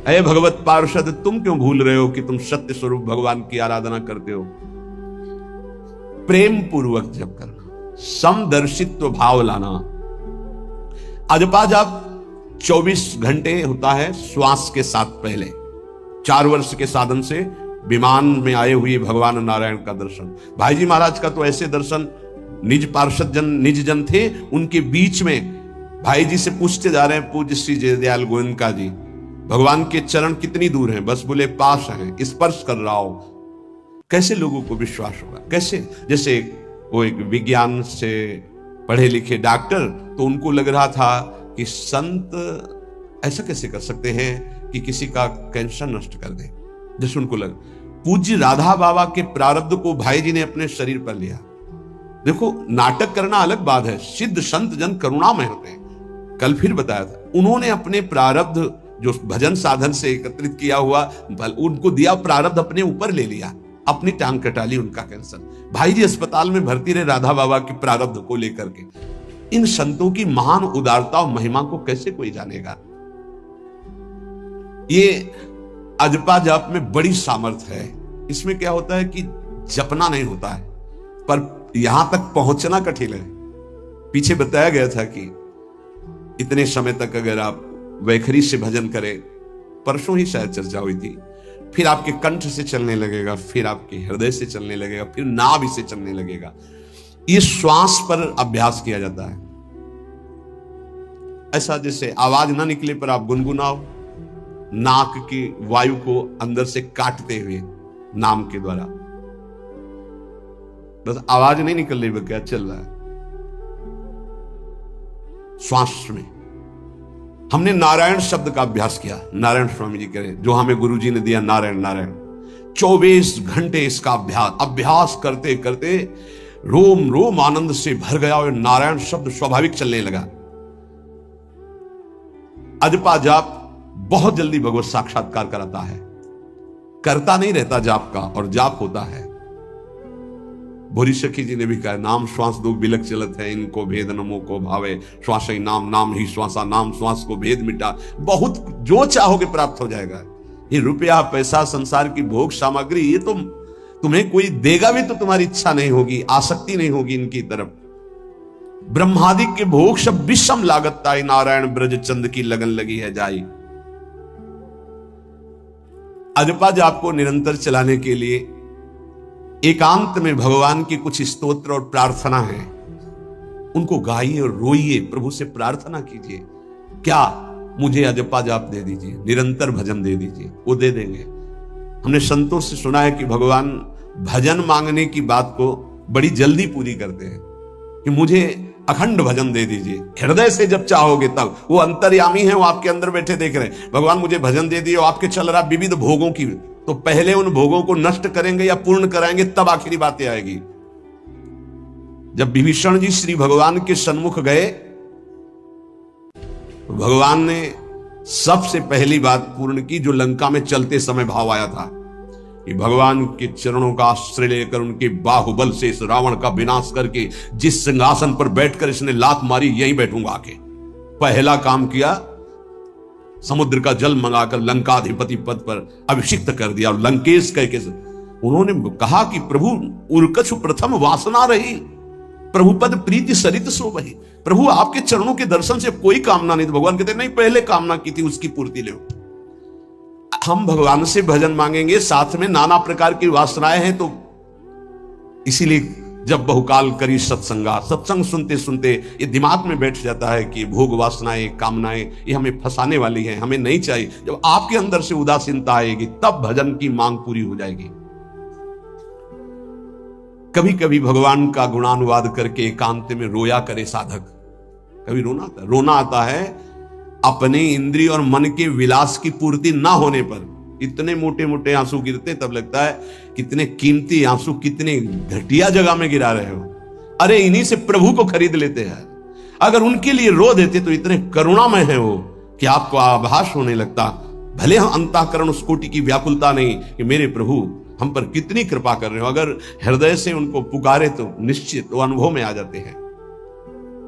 अरे भगवत पार्षद, तुम क्यों भूल रहे हो कि तुम सत्य स्वरूप भगवान की आराधना करते हो? प्रेम पूर्वक जप करना, समदर्शित्व भाव लाना। अजपा जाप 24 घंटे होता है श्वास के साथ पहले। 4 वर्ष के साधन से विमान में आए हुए भगवान नारायण का दर्शन। भाई जी महाराज का तो ऐसे दर्शन, निज पार्षद जन निज जन थे, उनके बीच में भाई जी से पूछते जा रहे हैं पूज्य श्री जयदयाल गोयनका जी, भगवान के चरण कितनी दूर हैं? बस बोले पास हैं, स्पर्श कर रहा हो। कैसे लोगों को विश्वास होगा? कैसे? जैसे वो एक विज्ञान से पढ़े लिखे डॉक्टर, तो उनको लग रहा था कि संत ऐसा कैसे कर सकते हैं कि किसी का कैंसर नष्ट कर दे। जैसे उनको लग, पूज्य राधा बाबा के प्रारब्ध को भाई जी ने अपने शरीर पर लिया। देखो, नाटक करना अलग बात है, सिद्ध संत जन करुणामय होते हैं। कल फिर बताया था, उन्होंने अपने प्रारब्ध जो भजन साधन से एकत्रित किया हुआ, उनको दिया प्रारब्ध, अपने ऊपर ले लिया, अपनी टांग कटा ली उनका कैंसर। भाई जी अस्पताल में भर्ती रहे राधा बाबा के प्रारब्ध को लेकर के। इन संतों की महान उदारता और महिमा को कैसे कोई जानेगा? ये अजपा जाप में बड़ी सामर्थ्य है। इसमें क्या होता है कि जपना नहीं होता है, पर यहां तक पहुंचना कठिन है। पीछे बताया गया था कि इतने समय तक अगर आप वैखरी से भजन करें, परसों ही शायद चर्चा हुई थी, फिर आपके कंठ से चलने लगेगा, फिर आपके हृदय से चलने लगेगा, फिर नाभि से चलने लगेगा। ये श्वास पर अभ्यास किया जाता है। ऐसा जैसे आवाज ना निकले पर आप गुनगुनाओ, नाक की वायु को अंदर से काटते हुए नाम के द्वारा, बस आवाज नहीं निकल रही, क्या चल रहा है श्वास में। हमने नारायण शब्द का अभ्यास किया, नारायण स्वामी जी करें जो हमें गुरु जी ने दिया, नारायण नारायण। 24 घंटे इसका अभ्यास करते करते रोम रोम आनंद से भर गया और नारायण शब्द स्वाभाविक चलने लगा। अजपा जाप बहुत जल्दी भगवत साक्षात्कार कराता है। करता नहीं रहता जाप का, और जाप होता है। भोरी सखी जी ने भी कहा, नाम श्वास दो बिलक चलत है, इनको भेद नमो को भावे, श्वास ही नाम नाम ही श्वासा, नाम श्वास को भेद मिटा। बहुत जो चाहोगे प्राप्त हो जाएगा। ये रुपया पैसा संसार की भोग सामग्री, ये तुम्हें कोई देगा भी तो तुम्हारी इच्छा नहीं होगी, आसक्ति नहीं होगी इनकी तरफ। ब्रह्मादि के भोग सब विषम लागत ताई, नारायण ब्रज चंद की लगन लगी है जाई। अजपा जाप को निरंतर चलाने के लिए एकांत में भगवान की कुछ स्तोत्र और प्रार्थना है, उनको गाइए और रोइए, प्रभु से प्रार्थना कीजिए। क्या? मुझे अजपा जाप दे दीजिए, निरंतर भजन दे दीजिए, वो दे देंगे। हमने संतों से सुना है कि भगवान भजन मांगने की बात को बड़ी जल्दी पूरी करते हैं, कि मुझे अखंड भजन दे दीजिए। हृदय से जब चाहोगे तब, वो अंतर्यामी है, वो आपके अंदर बैठे देख रहे हैं। भगवान मुझे भजन दे दिए, आपके चल रहा विविध भोगों की, तो पहले उन भोगों को नष्ट करेंगे या पूर्ण कराएंगे, तब आखिरी बातें आएगी। जब विभीषण जी श्री भगवान के सन्मुख गए, भगवान ने सबसे पहली बात पूर्ण की जो लंका में चलते समय भाव आया था, कि भगवान के चरणों का आश्रय लेकर उनके बाहुबल से इस रावण का विनाश करके जिस सिंहासन पर बैठकर इसने लात मारी, यहीं बैठूंगा आके। पहला काम किया, समुद्र का जल मंगाकर लंकाधिपति पद पर अभिषिक्त कर दिया। और लंकेश कह के उन्होंने कहा कि प्रभु उर्कछु प्रथम वासना रही, प्रभु पद प्रीति सरित सो वही। प्रभु आपके चरणों के दर्शन से कोई कामना नहीं। तो भगवान कहते नहीं, पहले कामना की थी उसकी पूर्ति ले। हम भगवान से भजन मांगेंगे, साथ में नाना प्रकार की वासनाएं हैं, तो इसीलिए जब बहुकाल करी सत्संगा, सत्संग सुनते सुनते ये दिमाग में बैठ जाता है कि भोग वासनाएं कामनाएं ये हमें फंसाने वाली हैं, हमें नहीं चाहिए। जब आपके अंदर से उदासीनता आएगी, तब भजन की मांग पूरी हो जाएगी। कभी कभी भगवान का गुणानुवाद करके एकांत में रोया करे साधक। कभी रोना आता है अपने इंद्रिय और मन के विलास की पूर्ति ना होने पर। इतने मोटे मोटे आंसू गिरते, तब लगता है कितने कीमती आंसू कितने घटिया जगह में गिरा रहे हो। अरे इन्हीं से प्रभु को खरीद लेते हैं। अगर उनके लिए रो देते तो इतने करुणामय है वो कि आपको आभास होने लगता, भले हम अंतःकरण उस कोटि की व्याकुलता नहीं कि मेरे प्रभु हम पर कितनी कृपा कर रहे हो। अगर हृदय से उनको पुकारे तो निश्चित वो अनुभव में आ जाते हैं।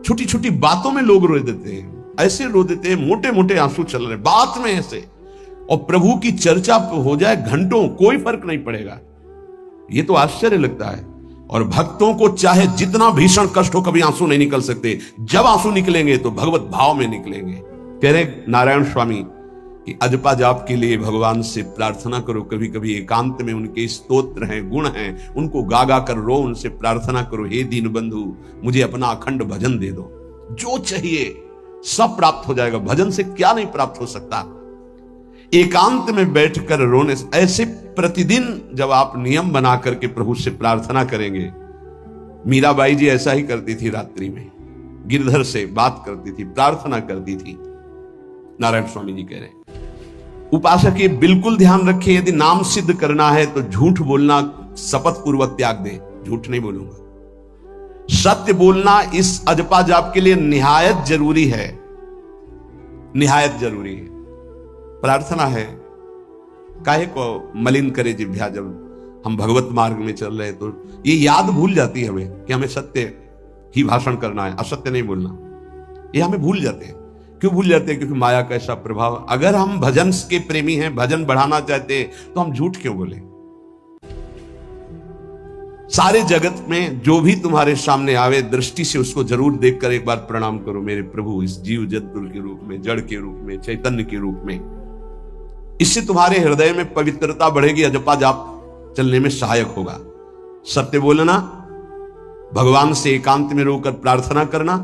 छोटी छोटी बातों में लोग रो देते हैं, ऐसे रो देते हैं, मोटे मोटे आंसू चल रहे बात में ऐसे। और प्रभु की चर्चा हो जाए घंटों, कोई फर्क नहीं पड़ेगा। ये तो आश्चर्य लगता है। और भक्तों को चाहे जितना भीषण कष्ट हो, कभी आंसू नहीं निकल सकते। जब आंसू निकलेंगे तो भगवत भाव में निकलेंगे। कह रहे नारायण स्वामी कि अजपा जाप के लिए भगवान से प्रार्थना करो। कभी कभी एकांत में उनके स्तोत्र हैं, गुण हैं, उनको गा गा कर रो, उनसे प्रार्थना करो, हे दीन बंधु मुझे अपना अखंड भजन दे दो। जो चाहिए सब प्राप्त हो जाएगा। भजन से क्या नहीं प्राप्त हो सकता। एकांत में बैठकर रोने से, ऐसे प्रतिदिन जब आप नियम बना करके प्रभु से प्रार्थना करेंगे। मीराबाई जी ऐसा ही करती थी, रात्रि में गिरधर से बात करती थी, प्रार्थना करती थी। नारायण स्वामी जी कह रहे हैं उपासक ये बिल्कुल ध्यान रखे, यदि नाम सिद्ध करना है तो झूठ बोलना शपथ पूर्वक त्याग दे। झूठ नहीं बोलूंगा, सत्य बोलना इस अजपा जाप के लिए निहायत जरूरी है, निहायत जरूरी है। प्रार्थना है, काहे को मलिन करे जिह्वा। जब हम भगवत मार्ग में चल रहे तो ये याद भूल जाती है हमें कि हमें सत्य ही भाषण करना है, असत्य नहीं बोलना। ये हमें भूल जाते हैं। क्यों भूल जाते हैं? क्योंकि माया का ऐसा प्रभाव। अगर हम भजन के प्रेमी हैं, भजन बढ़ाना चाहते हैं, तो हम झूठ क्यों बोले? सारे जगत में जो भी तुम्हारे सामने आवे, दृष्टि से उसको जरूर देखकर एक बार प्रणाम करो। मेरे प्रभु इस जीव जंतु के रूप में, जड़ के रूप में, चैतन्य के रूप में। इससे तुम्हारे हृदय में पवित्रता बढ़ेगी, अजपा जाप चलने में सहायक होगा। सत्य बोलना, भगवान से एकांत में रोकर प्रार्थना करना,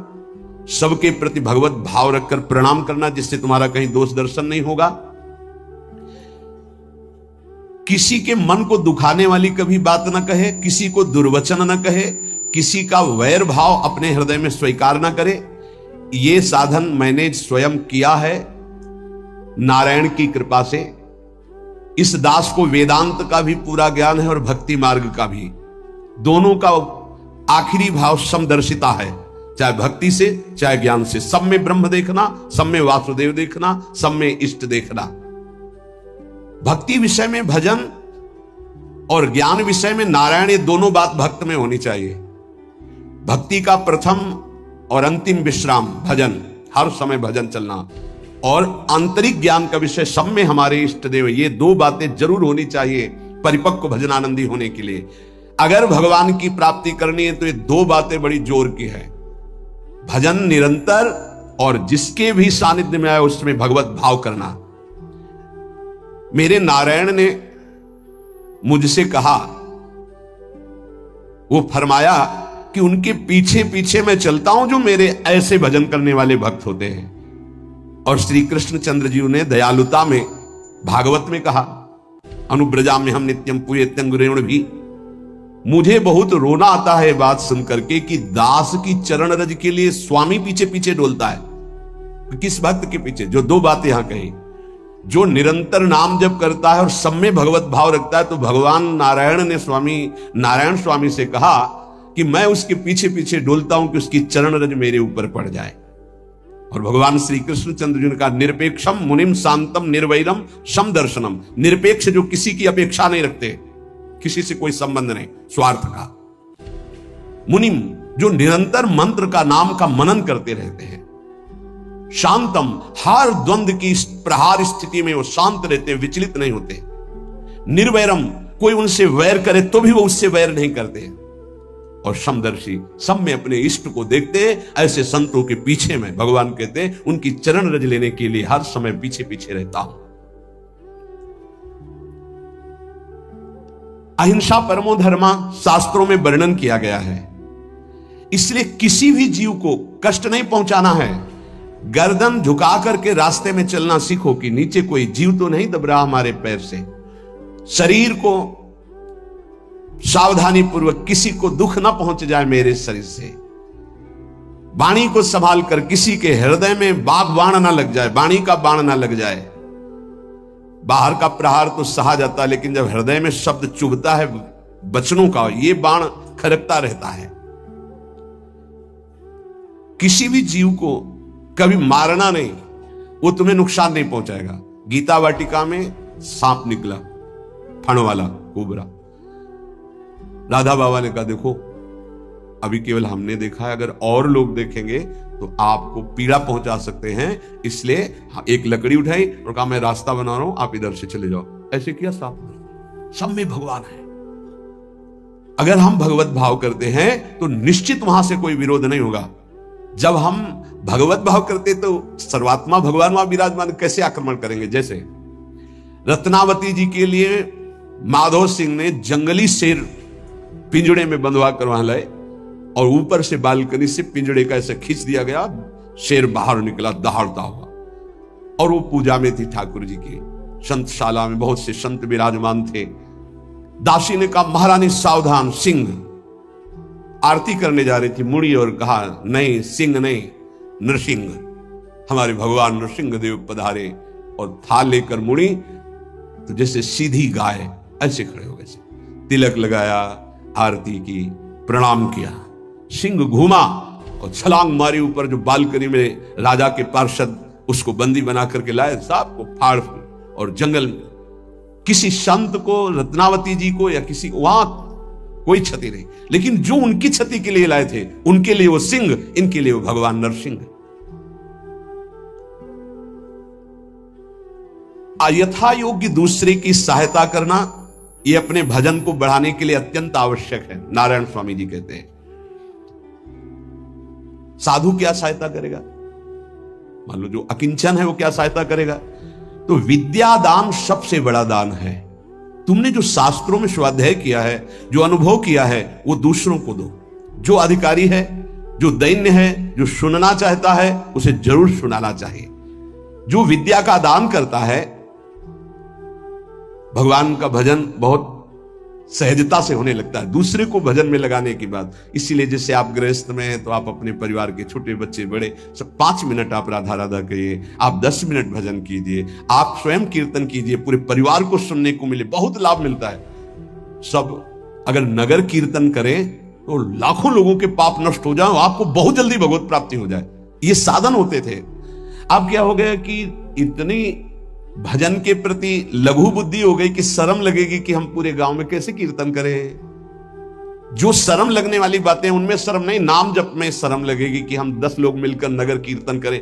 सबके प्रति भगवत भाव रखकर प्रणाम करना, जिससे तुम्हारा कहीं दोष दर्शन नहीं होगा। किसी के मन को दुखाने वाली कभी बात न कहे, किसी को दुर्वचन न कहे, किसी का वैर भाव अपने हृदय में स्वीकार न करे। ये साधन मैंने स्वयं किया है नारायण की कृपा से। इस दास को वेदांत का भी पूरा ज्ञान है और भक्ति मार्ग का भी। दोनों का आखिरी भाव समदर्शिता है, चाहे भक्ति से चाहे ज्ञान से। सब में ब्रह्म देखना, सब में वासुदेव देखना, सब में इष्ट देखना। भक्ति विषय में भजन और ज्ञान विषय में नारायण, ये दोनों बात भक्त में होनी चाहिए। भक्ति का प्रथम और अंतिम विश्राम भजन, हर समय भजन चलना। और आंतरिक ज्ञान का विषय सब में हमारे इष्ट देव। ये दो बातें जरूर होनी चाहिए परिपक्व भजनानंदी होने के लिए। अगर भगवान की प्राप्ति करनी है तो ये दो बातें बड़ी जोर की है। भजन निरंतर और जिसके भी सानिध्य में आए उसमें भगवत भाव करना। मेरे नारायण ने मुझसे कहा, वो फरमाया कि उनके पीछे पीछे मैं चलता हूं जो मेरे ऐसे भजन करने वाले भक्त होते हैं। और श्री कृष्ण चंद्र जी ने दयालुता में भागवत में कहा, अनुब्रजा में हम नित्यम पूयत्यंगुरेण भी। मुझे बहुत रोना आता है बात सुनकर के कि दास की चरण रज के लिए स्वामी पीछे पीछे डोलता है। किस भक्त के पीछे? जो दो बातें यहां कही, जो निरंतर नाम जप करता है और सब में भगवत भाव रखता है। तो भगवान नारायण ने नारायण स्वामी से कहा कि मैं उसके पीछे पीछे डोलता हूं कि उसकी चरण रज मेरे ऊपर पड़ जाए। और भगवान श्री कृष्ण चंद्र जी ने कहा, निरपेक्षम मुनिम शांतम निर्वैरम समदर्शनम। निरपेक्ष जो किसी की अपेक्षा नहीं रखते, किसी से कोई संबंध नहीं, स्वार्थ का। मुनिम जो निरंतर मंत्र का, नाम का मनन करते रहते हैं। शांतम हर द्वंद्व की प्रहार स्थिति में वो शांत रहते हैं, विचलित नहीं होते। निर्वैरम कोई उनसे वैर करे तो भी वो उससे वैर नहीं करते। और समदर्शी सब में अपने इष्ट को देखते। ऐसे संतों के पीछे में भगवान कहते हैं उनकी चरण रज लेने के लिए हर समय पीछे पीछे रहता हूं। अहिंसा परमो धर्मा शास्त्रों में वर्णन किया गया है। इसलिए किसी भी जीव को कष्ट नहीं पहुंचाना है। गर्दन झुका करके रास्ते में चलना सीखो कि नीचे कोई जीव तो नहीं दब रहा हमारे पैर से। शरीर को सावधानी पूर्वक, किसी को दुख ना पहुंच जाए मेरे शरीर से। वाणी को संभाल कर, किसी के हृदय में बाण ना लग जाए, वाणी का बाण ना लग जाए। बाहर का प्रहार तो सहा जाता, लेकिन जब हृदय में शब्द चुभता है वचनों का, ये बाण खड़कता रहता है। किसी भी जीव को कभी मारना नहीं, वो तुम्हें नुकसान नहीं पहुंचाएगा। गीता वाटिका में सांप निकला, फण वाला कोबरा। राधा बाबा ने कहा, देखो अभी केवल हमने देखा है, अगर और लोग देखेंगे तो आपको पीड़ा पहुंचा सकते हैं। इसलिए एक लकड़ी उठाई और कहा मैं रास्ता बना रहा हूं, आप इधर से चले जाओ। ऐसे किया सांप ने। सब में भगवान है। अगर हम भगवत भाव करते हैं तो निश्चित वहां से कोई विरोध नहीं होगा। जब हम भगवत भाव करते तो सर्वात्मा भगवान वहां विराजमान कैसे आक्रमण करेंगे। जैसे रत्नावती जी के लिए माधव सिंह ने जंगली शेर पिंजड़े में बंधवा कर वहां लाए और ऊपर से बालकनी से पिंजड़े का ऐसे खींच दिया गया, शेर बाहर निकला दहाड़ता हुआ। और वो पूजा में थी ठाकुर जी की। संतशाला में बहुत से संत विराजमान थे। दासी ने कहा महारानी सावधान, सिंह। आरती करने जा रही थी, मुड़ी और कहा नहीं सिंह नहीं, नरसिंह। हमारे भगवान नरसिंह देव पधारे। और थाल लेकर मुड़ी तो जैसे सीधी गाय ऐसे खड़े हो गए। तिलक लगाया, आरती की, प्रणाम किया। सिंह घूमा और छलांग मारी ऊपर। जो बालकनी में राजा के पार्षद उसको बंदी बना करके लाए, सांप को फाड़ और जंगल में। किसी संत को, रत्नावती जी को या किसी वहां कोई क्षति नहीं, लेकिन जो उनकी क्षति के लिए लाए थे उनके लिए वो सिंह, इनके लिए वो भगवान नरसिंह। यथा योग्य दूसरे की सहायता करना यह अपने भजन को बढ़ाने के लिए अत्यंत आवश्यक है। नारायण स्वामी जी कहते हैं साधु क्या सहायता करेगा? मान लो जो अकिंचन है वो क्या सहायता करेगा? तो विद्या दान सबसे बड़ा दान है। तुमने जो शास्त्रों में स्वाध्याय किया है, जो अनुभव किया है, वो दूसरों को दो। जो अधिकारी है, जो दैन्य है, जो सुनना चाहता है, उसे जरूर सुनाना चाहिए। जो विद्या का दान करता है, भगवान का भजन बहुत सहजता से होने लगता है। दूसरे को भजन में लगाने की बात। इसीलिए जैसे आप गृहस्थ में हैं तो आप अपने परिवार के छोटे बच्चे बड़े सब 5 मिनट आप राधा राधा कहिए, आप 10 मिनट भजन कीजिए, आप स्वयं कीर्तन कीजिए, पूरे परिवार को सुनने को मिले, बहुत लाभ मिलता है। सब अगर नगर कीर्तन करें तो लाखों लोगों के पाप नष्ट हो जाए, आपको बहुत जल्दी भगवत प्राप्ति हो जाए। ये साधन होते थे। अब क्या हो गया कि इतनी भजन के प्रति लघु बुद्धि हो गई कि शर्म लगेगी कि हम पूरे गांव में कैसे कीर्तन करें। जो शर्म लगने वाली बातें उनमें शर्म नहीं, नाम जप में शर्म लगेगी कि हम 10 लोग मिलकर नगर कीर्तन करें।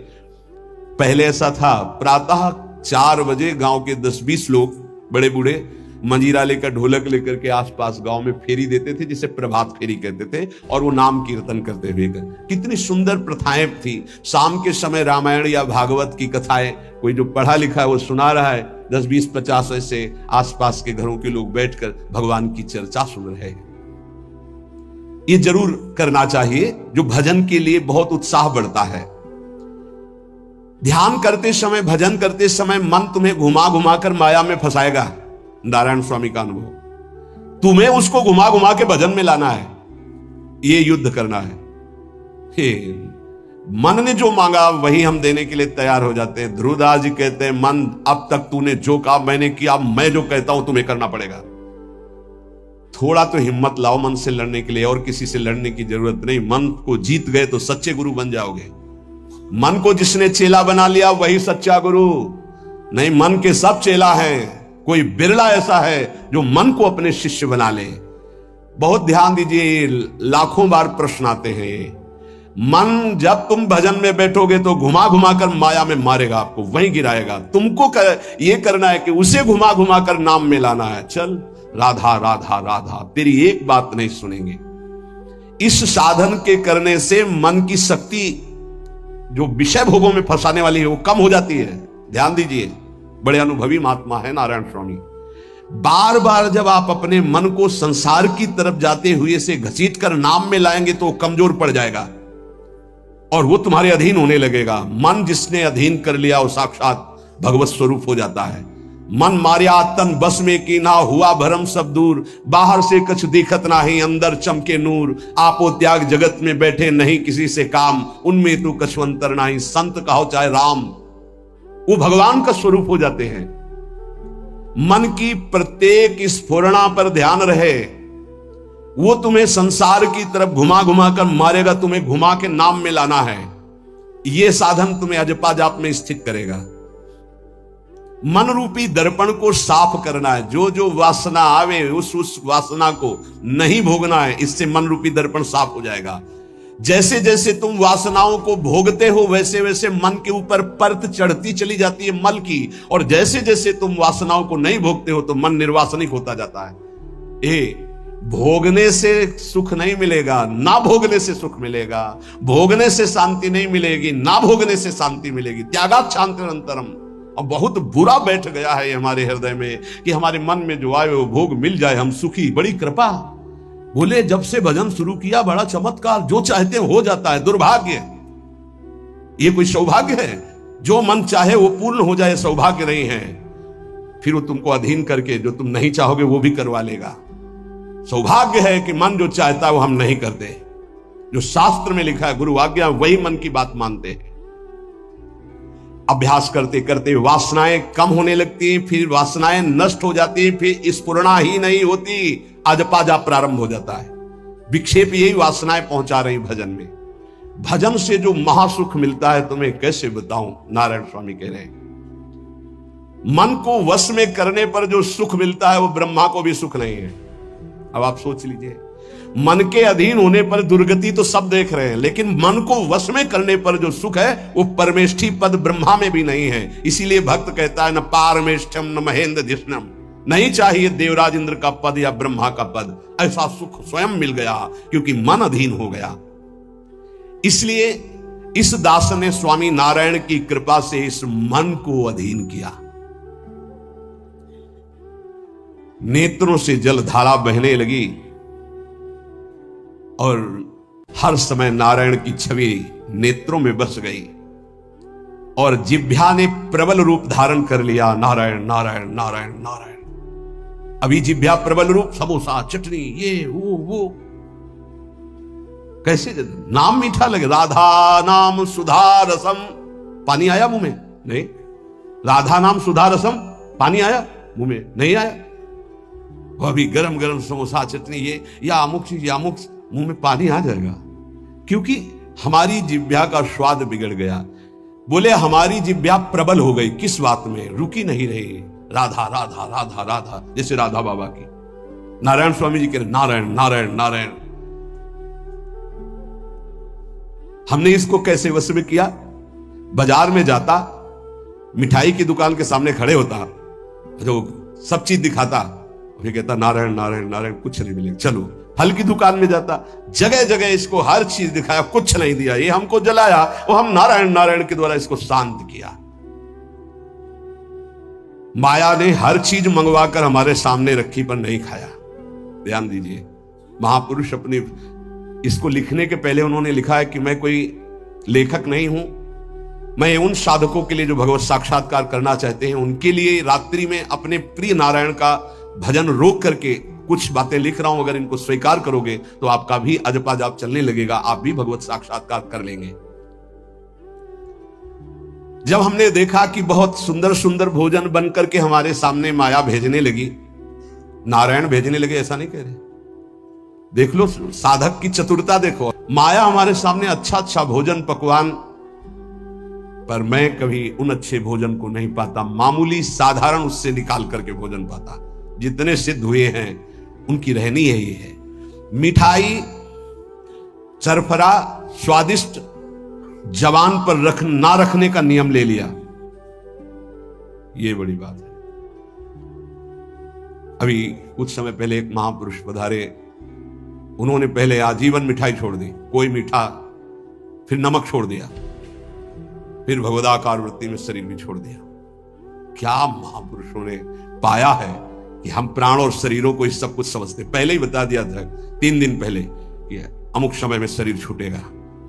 पहले ऐसा था, प्रातः 4 बजे गांव के 10-20 लोग बड़े बूढ़े मंजीरा लेकर, ढोलक लेकर के आसपास गांव में फेरी देते थे, जिसे प्रभात फेरी कहते थे, और वो नाम कीर्तन करते हुए गए। कितनी सुंदर प्रथाएं थी। शाम के समय रामायण या भागवत की कथाएं, कोई जो पढ़ा लिखा है वो सुना रहा है, 10, 20, 50 ऐसे आसपास के घरों के लोग बैठकर भगवान की चर्चा सुन रहे हैं। ये जरूर करना चाहिए, जो भजन के लिए बहुत उत्साह बढ़ता है। ध्यान करते समय, भजन करते समय मन तुम्हें घुमा घुमा कर माया में फंसाएगा। नारायण स्वामी का अनुभव, तुम्हें उसको घुमा घुमा के भजन में लाना है। ये युद्ध करना है। मन ने जो मांगा वही हम देने के लिए तैयार हो जाते हैं। ध्रुवदास जी कहते हैं, मन अब तक तूने जो कहा मैंने किया, मैं जो कहता हूं तुम्हें करना पड़ेगा। थोड़ा तो हिम्मत लाओ मन से लड़ने के लिए, और किसी से लड़ने की जरूरत नहीं। मन को जीत गए तो सच्चे गुरु बन जाओगे। मन को जिसने चेला बना लिया वही सच्चा गुरु नहीं। मन के सब चेला हैं, कोई बिरला ऐसा है जो मन को अपने शिष्य बना ले। बहुत ध्यान दीजिए, लाखों बार प्रश्न आते हैं। मन जब तुम भजन में बैठोगे तो घुमा घुमा कर माया में मारेगा, आपको वहीं गिराएगा। तुमको ये करना है कि उसे घुमा घुमा कर नाम में लाना है। चल राधा राधा राधा, तेरी एक बात नहीं सुनेंगे। इस साधन के करने से मन की शक्ति जो विषय भोगों में फंसाने वाली है वो कम हो जाती है। ध्यान दीजिए, बड़े अनुभवी महात्मा है नारायण स्वामी। बार बार जब आप अपने मन को संसार की तरफ जाते हुए से घसीट कर नाम में लाएंगे तो कमजोर पड़ जाएगा और वो तुम्हारे अधीन होने लगेगा। मन जिसने अधीन कर लिया वो साक्षात भगवत स्वरूप हो जाता है। मन मारिया तन बस में की ना, हुआ भरम सब दूर, बाहर से कछ दिखत नाही, अंदर चमके नूर। आपो त्याग जगत में बैठे नहीं किसी से काम, उनमें तू कछुअंतर नाही, संत कहो चाहे राम। वो भगवान का स्वरूप हो जाते हैं। मन की प्रत्येक स्फुरणा पर ध्यान रहे, वो तुम्हें संसार की तरफ घुमा घुमा कर मारेगा, तुम्हें घुमा के नाम में लाना है। यह साधन तुम्हें अजपा जाप में स्थित करेगा। मन रूपी दर्पण को साफ करना है। जो जो वासना आवे उस वासना को नहीं भोगना है, इससे मन रूपी दर्पण साफ हो जाएगा। जैसे जैसे तुम वासनाओं को भोगते हो वैसे वैसे मन के ऊपर परत चढ़ती चली जाती है मल की, और जैसे जैसे तुम वासनाओं को नहीं भोगते हो तो मन निर्वासनिक होता जाता है। भोगने से सुख नहीं मिलेगा, ना भोगने से सुख मिलेगा। भोगने से शांति नहीं मिलेगी, ना भोगने से शांति मिलेगी। त्यागात् शांतिरंतरम। अब बहुत बुरा बैठ गया है हमारे हृदय में कि हमारे मन में जो आए वो भोग मिल जाए, हम सुखी, बड़ी कृपा। बोले जब से भजन शुरू किया बड़ा चमत्कार, जो चाहते हो जाता है। दुर्भाग्य, ये कोई सौभाग्य है? जो मन चाहे वो पूर्ण हो जाए, सौभाग्य नहीं है। फिर वो तुमको अधीन करके जो तुम नहीं चाहोगे वो भी करवा लेगा। सौभाग्य है कि मन जो चाहता है वो हम नहीं करते। जो शास्त्र में लिखा है, गुरु आज्ञा, वही मन की बात मानते हैं। अभ्यास करते करते वासनाएं कम होने लगती हैं, फिर वासनाएं नष्ट हो जाती हैं, फिर स्फुरणा ही नहीं होती, अजपाजा प्रारंभ हो जाता है। विक्षेप यही वासनाएं पहुंचा रही भजन में। भजन से जो महासुख मिलता है तुम्हें कैसे बताऊं, नारायण स्वामी कह रहे हैं। मन को वश में करने पर जो सुख मिलता है वो ब्रह्मा को भी सुख नहीं है। अब आप सोच लीजिए, मन के अधीन होने पर दुर्गति तो सब देख रहे हैं, लेकिन मन को वश में करने पर जो सुख है वो परमेष्ठी पद ब्रह्मा में भी नहीं है। इसीलिए भक्त कहता है न पारमेष्ठम न महेंद्र जिष्णम, नहीं चाहिए देवराज इंद्र का पद या ब्रह्मा का पद। ऐसा सुख स्वयं मिल गया क्योंकि मन अधीन हो गया। इसलिए इस दास ने स्वामी नारायण की कृपा से इस मन को अधीन किया। नेत्रों से जलधारा बहने लगी और हर समय नारायण की छवि नेत्रों में बस गई और जिह्वा ने प्रबल रूप धारण कर लिया। नारायण नारायण नारायण नारायण। अभी जिह्वा प्रबल रूप, समोसा, चटनी, ये वो कैसे नाम मीठा लगे। राधा नाम सुधा रसम, पानी आया मुंह में? नहीं। राधा नाम सुधा रसम, पानी आया मुंह में? नहीं आया। वो अभी गरम गरम समोसा, चटनी, ये या अमुक चीज या अमुक, मुंह में पानी आ जाएगा क्योंकि हमारी जिह्वा का स्वाद बिगड़ गया। बोले हमारी जिह्वा प्रबल हो गई। किस बात में? रुकी नहीं रही। राधा राधा राधा राधा, जैसे राधा बाबा की। नारायण स्वामी जी कह रहे नारायण नारायण नारायण। हमने इसको कैसे वश में किया? बाजार में जाता, मिठाई की दुकान के सामने खड़े होता, जो सब चीज दिखाता, फिर कहता नारायण नारायण नारायण, कुछ नहीं मिलेगा। चलो फल की दुकान में जाता, जगह जगह इसको हर चीज दिखाया, कुछ नहीं दिया। ये हमको जलाया, वो हम नारायण नारायण के द्वारा इसको शांत किया। माया ने हर चीज मंगवाकर हमारे सामने रखी पर नहीं खाया। ध्यान दीजिए, महापुरुष अपने इसको लिखने के पहले उन्होंने लिखा है कि मैं कोई लेखक नहीं हूं, मैं उन साधकों के लिए जो भगवत साक्षात्कार करना चाहते हैं उनके लिए रात्रि में अपने प्रिय नारायण का भजन रोक करके कुछ बातें लिख रहा हूं। अगर इनको स्वीकार करोगे तो आपका भी अजपा जाप चलने लगेगा, आप भी भगवत साक्षात्कार कर लेंगे। जब हमने देखा कि बहुत सुंदर सुंदर भोजन बन करके हमारे सामने माया भेजने लगी, नारायण भेजने लगे, ऐसा नहीं कह रहे। देख लो साधक की चतुरता देखो। माया हमारे सामने अच्छा अच्छा भोजन पकवान, पर मैं कभी उन अच्छे भोजन को नहीं पाता, मामूली साधारण उससे निकाल करके भोजन पाता। जितने सिद्ध हुए हैं उनकी रहनी यही है। मिठाई, चरफरा, स्वादिष्ट जवान पर ना रखने का नियम ले लिया, ये बड़ी बात है। अभी कुछ समय पहले एक महापुरुष पधारे, उन्होंने पहले आजीवन मिठाई छोड़ दी, कोई मीठा, फिर नमक छोड़ दिया, फिर भगवदाकार वृत्ति में शरीर भी छोड़ दिया। क्या महापुरुषों ने पाया है कि हम प्राण और शरीरों को इस सब कुछ समझते। पहले ही बता दिया था 3 दिन पहले कि अमुक समय में शरीर छूटेगा,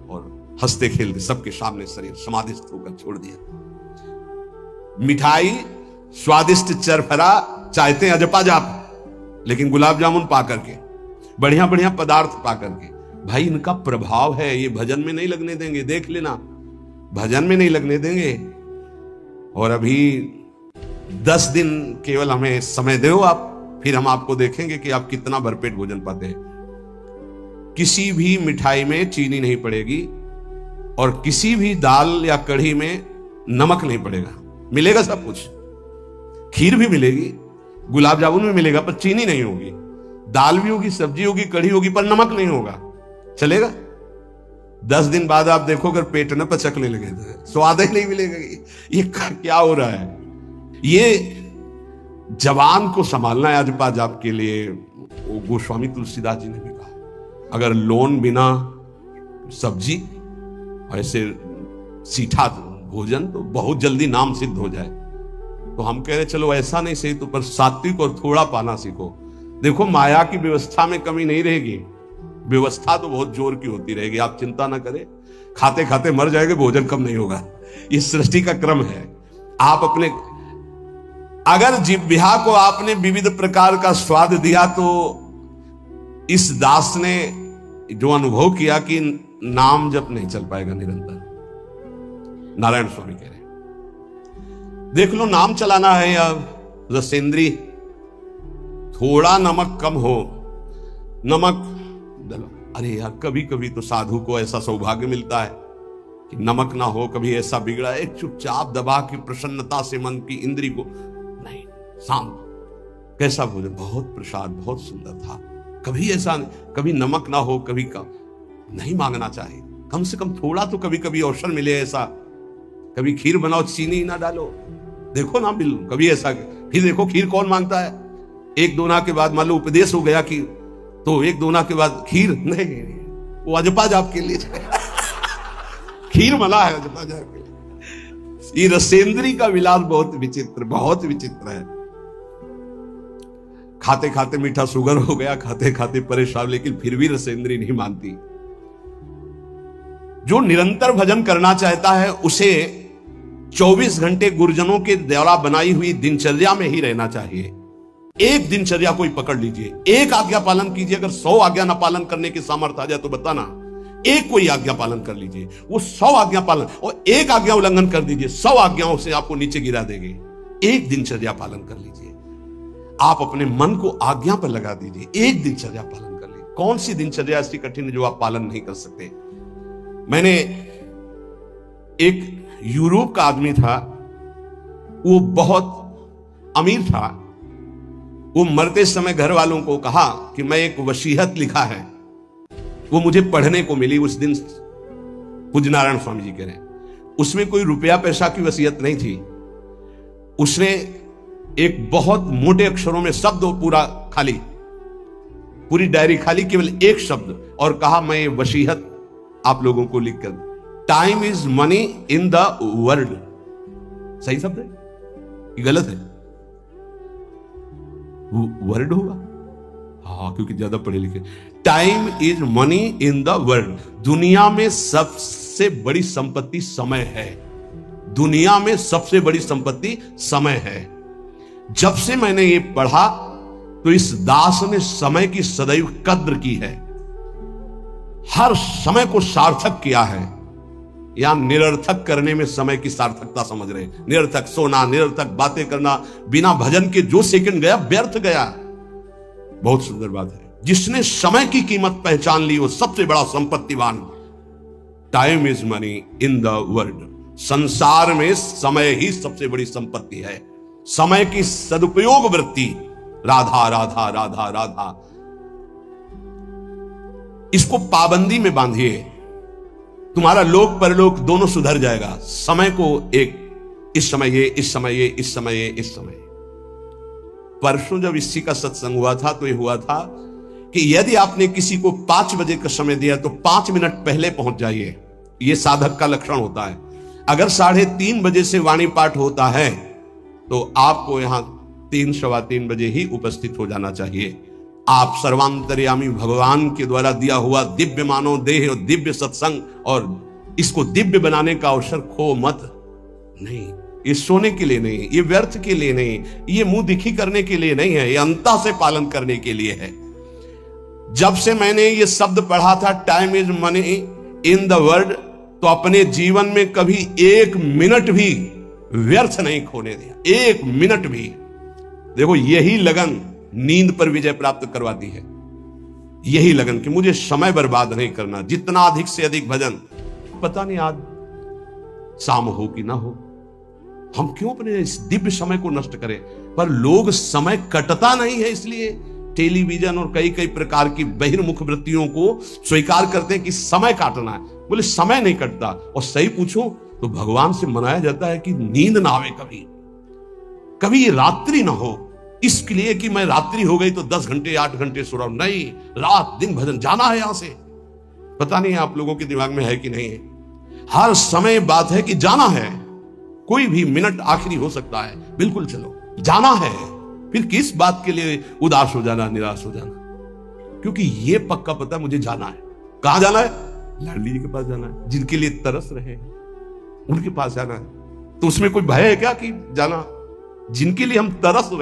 और हंसते खेलते सबके सामने शरीर समाधिस्थ होकर छोड़ दिया। मिठाई, स्वादिष्ट चरफरा चाहते हैं अजपा जाप, लेकिन गुलाब जामुन पा करके, बढ़िया बढ़िया पदार्थ पा करके, भाई इनका प्रभाव है, ये भजन में नहीं लगने देंगे। देख लेना, भजन में नहीं लगने देंगे। और अभी 10 दिन केवल हमें समय दो आप, फिर हम आपको देखेंगे कि आप कितना भरपेट भोजन पाते हैं। किसी भी मिठाई में चीनी नहीं पड़ेगी और किसी भी दाल या कढ़ी में नमक नहीं पड़ेगा। मिलेगा सब कुछ, खीर भी मिलेगी, गुलाब जामुन भी मिलेगा, पर चीनी नहीं होगी। दाल भी होगी, सब्जी होगी, कढ़ी होगी, पर नमक नहीं होगा। चलेगा? 10 दिन बाद आप देखो अगर पेट न पचकने लगे तो स्वाद ही नहीं मिलेगा। ये क्या हो रहा है? ये जवान को संभालना है आज जाप के लिए। वो गोस्वामी तुलसीदास जी ने भी कहा, अगर लोन बिना सब्जी ऐसे सीठा भोजन तो बहुत जल्दी नाम सिद्ध हो जाए। तो हम कह रहे चलो ऐसा नहीं सही, तो पर सात्विक और थोड़ा पाना सीखो। देखो माया की व्यवस्था में कमी नहीं रहेगी, व्यवस्था तो बहुत जोर की होती रहेगी, आप चिंता ना करें। खाते खाते मर जाएंगे, भोजन कम नहीं होगा, ये सृष्टि का क्रम है। आप अपने अगर जिह्वा को आपने विविध प्रकार का स्वाद दिया, तो इस दास ने जो अनुभव किया कि नाम जप नहीं चल पाएगा निरंतर। नारायण स्वामी कह रहे हैं देख लो, नाम चलाना है या रसेंद्री, थोड़ा नमक कम हो, नमक डालो। अरे यार, कभी कभी तो साधु को ऐसा सौभाग्य मिलता है कि नमक ना हो, कभी ऐसा बिगड़ा है चुपचाप दबा के प्रसन्नता से मन की इंद्री को नहीं, शांत, कैसा भोजन, बहुत प्रसाद, बहुत सुंदर था। कभी ऐसा, कभी नमक ना हो, कभी का नहीं मांगना चाहिए, कम से कम थोड़ा तो कभी कभी अवसर मिले ऐसा। कभी खीर बनाओ, चीनी ना डालो, देखो ना बिल, कभी ऐसा। फिर देखो खीर कौन मांगता है? एक दोना के बाद मान लो उपदेश हो गया कि तो एक दोना के बाद खीर नहीं, वो अजपा जाप के लिए खीर मला है अजपा जाप के लिए। ये रसेंद्री का विलास बहुत विचित्र, बहुत विचित्र है। खाते खाते मीठा शुगर हो गया, खाते खाते परेशान, लेकिन फिर भी रसेंद्री नहीं मानती। जो निरंतर भजन करना चाहता है उसे 24 घंटे गुरुजनों के द्वारा बनाई हुई दिनचर्या में ही रहना चाहिए। एक दिनचर्या कोई पकड़ लीजिए, एक आज्ञा पालन कीजिए। अगर 100 आज्ञा ना पालन करने की सामर्थ्य आ जाए तो बताना, एक कोई आज्ञा पालन कर लीजिए। वो 100 आज्ञा पालन, और एक आज्ञा उल्लंघन कर दीजिए, 100 आज्ञाओं से आपको नीचे गिरा देंगे। एक दिनचर्या पालन कर लीजिए, आप अपने मन को आज्ञा पर लगा दीजिए, एक दिनचर्या पालन कर लीजिए। कौन सी दिनचर्या ऐसी कठिन है जो आप पालन नहीं कर सकते? मैंने एक यूरोप का आदमी था, वो बहुत अमीर था। वो मरते समय घर वालों को कहा कि मैं एक वसीयत लिखा है, वो मुझे पढ़ने को मिली उस दिन। पूज्य नारायण स्वामी जी कह रहे हैं उसमें कोई रुपया पैसा की वसीयत नहीं थी। उसने एक बहुत मोटे अक्षरों में शब्द पूरा खाली, पूरी डायरी खाली, केवल एक शब्द, और कहा मैं ये वसीयत आप लोगों को लिखकर, time is money in the world. सही शब्द है कि गलत है? वर्ड होगा, हाँ, क्योंकि ज्यादा पढ़े लिखे। Time is money in the world. दुनिया में सबसे बड़ी संपत्ति समय है। दुनिया में सबसे बड़ी संपत्ति समय है। जब से मैंने ये पढ़ा तो इस दास ने समय की सदैव कद्र की है, हर समय को सार्थक किया है। या निरर्थक करने में समय की सार्थकता समझ रहे हैं। निरर्थक सोना, निरर्थक बातें करना, बिना भजन के जो सेकंड गया व्यर्थ गया। बहुत सुंदर बात है। जिसने समय की कीमत पहचान ली वो सबसे बड़ा संपत्तिवान। Time is money in the world. संसार में समय ही सबसे बड़ी संपत्ति है। समय की सदुपयोग वृत्ति, राधा राधा राधा राधा, इसको पाबंदी में बांधिए, तुम्हारा लोक परलोक दोनों सुधर जाएगा। समय को एक, इस समय ये, इस समय ये, इस समय ये, इस समय। परसों जब इसी का सत्संग हुआ था तो ये हुआ था कि यदि आपने किसी को 5 बजे का समय दिया तो 5 मिनट पहले पहुंच जाइए। यह साधक का लक्षण होता है। अगर 3:30 बजे से वाणी पाठ होता है तो आपको यहां 3 सवा 3 बजे ही उपस्थित हो जाना चाहिए। आप सर्वांतर्यामी भगवान के द्वारा दिया हुआ दिव्य मानव देह और दिव्य सत्संग, और इसको दिव्य बनाने का अवसर खो मत। नहीं, ये सोने के लिए नहीं, ये व्यर्थ के लिए नहीं, ये मुंह दिखी करने के लिए नहीं है, ये अंतः से पालन करने के लिए है। जब से मैंने ये शब्द पढ़ा था, time is money in the world, तो अपने जीवन में कभी 1 मिनट भी व्यर्थ नहीं खोने दिया, 1 मिनट भी। देखो, यही लगन नींद पर विजय प्राप्त करवाती है। यही लगन कि मुझे समय बर्बाद नहीं करना, जितना अधिक से अधिक भजन। पता नहीं आज शाम हो कि ना हो, हम क्यों अपने इस दिव्य समय को नष्ट करें? पर लोग समय कटता नहीं है, इसलिए टेलीविजन और कई कई प्रकार की बहिर्मुख वृत्तियों को स्वीकार करते हैं कि समय काटना है। बोले समय नहीं कटता। और सही पूछो तो भगवान से मनाया जाता है कि नींद ना आवे, कभी कभी रात्रि ना हो, इसके लिए कि मैं रात्रि हो गई तो 10 घंटे 8 घंटे सो रहा हूं। नहीं, रात दिन भजन, जाना है यहां से। पता नहीं आप लोगों के दिमाग में है कि नहीं है, हर समय बात है कि जाना है। कोई भी मिनट आखिरी हो सकता है, बिल्कुल चलो, जाना है। फिर किस बात के लिए उदास हो जाना, निराश हो जाना, क्योंकि ये पक्का पता है मुझे जाना है। कहां जाना है? लाडली जी के पास जाना है, जिनके लिए तरस रहे उनके पास जाना है। तो उसमें कोई भय है क्या कि जाना? जिनके लिए हम तरस रहे